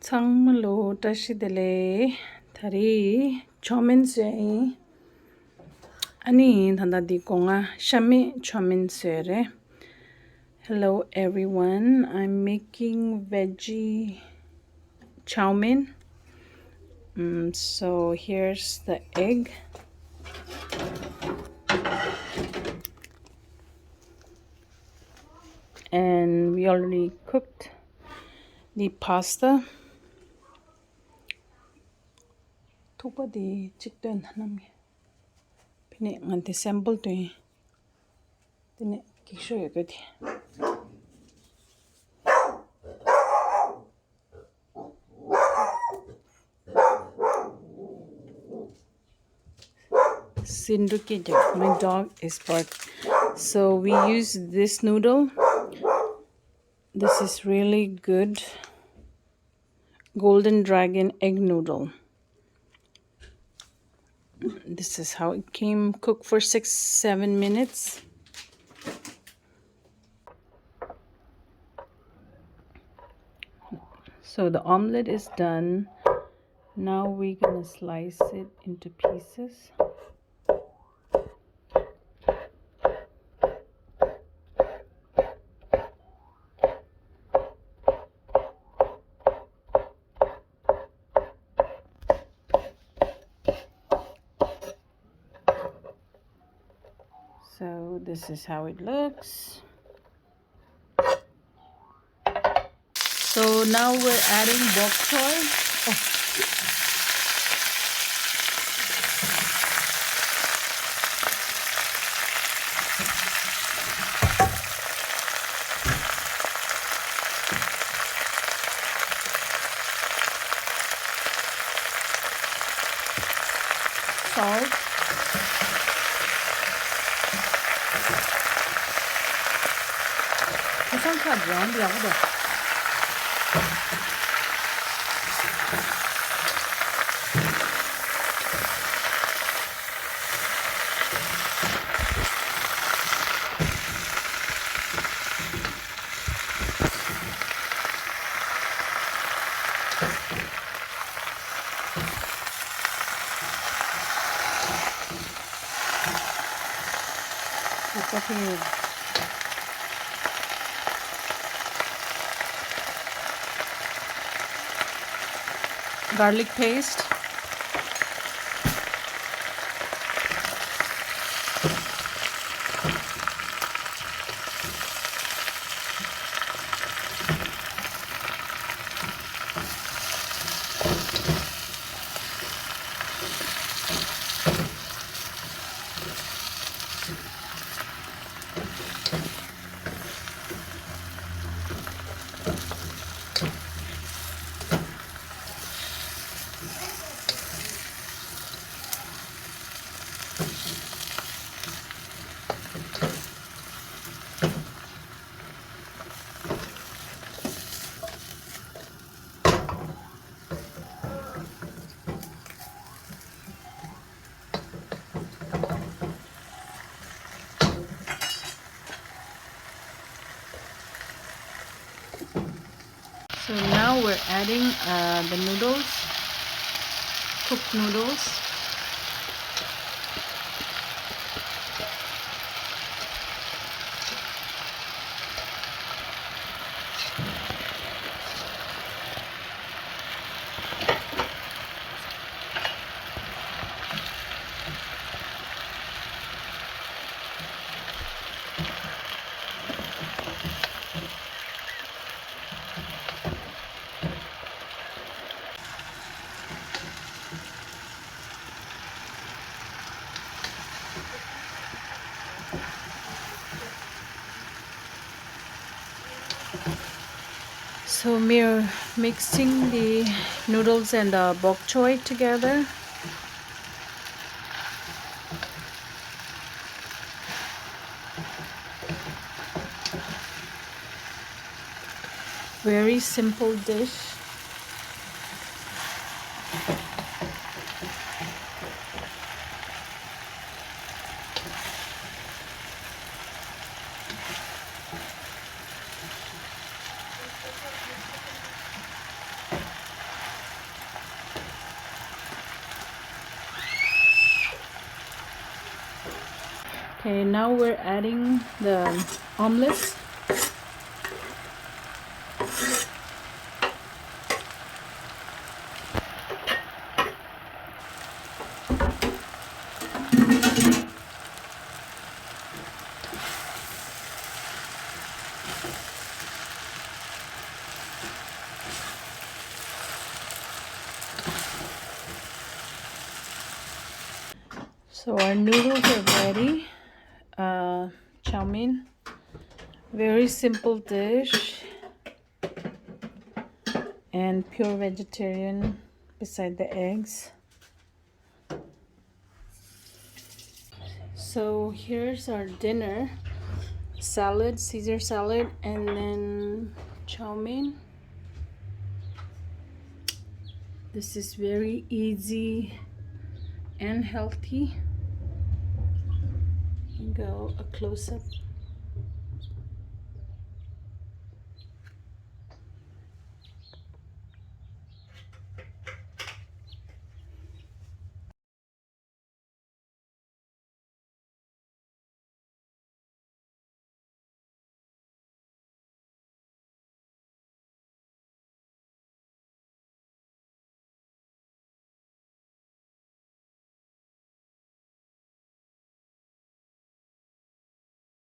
창문로 다시들래 다리 초민세 아니 단다디 공아 샤미 초민세레. Hello everyone, I'm making veggie chow mein. So here's the egg. And we already cooked the pasta. Tupadi chicken hanami. Pine ngante sample to tine kisho yagadi. Sinduki, my dog is bark. So we use this noodle. This is really good. Golden Dragon egg noodle. This is how it came. Cooked for 6-7 minutes. So the omelet is done. Now we're gonna slice it into pieces. So this is how it looks. So now we're adding bok choy. Salt. Garlic paste. So now we're adding the noodles, cooked noodles. So we're mixing the noodles and the bok choy together. Very simple dish. Okay, now we're adding the omelets. So our noodles are ready. Chow mein, very simple dish, and pure vegetarian beside the eggs. So here's our dinner: salad, Caesar salad, and then chow mein. This is very easy and healthy. Go a close-up.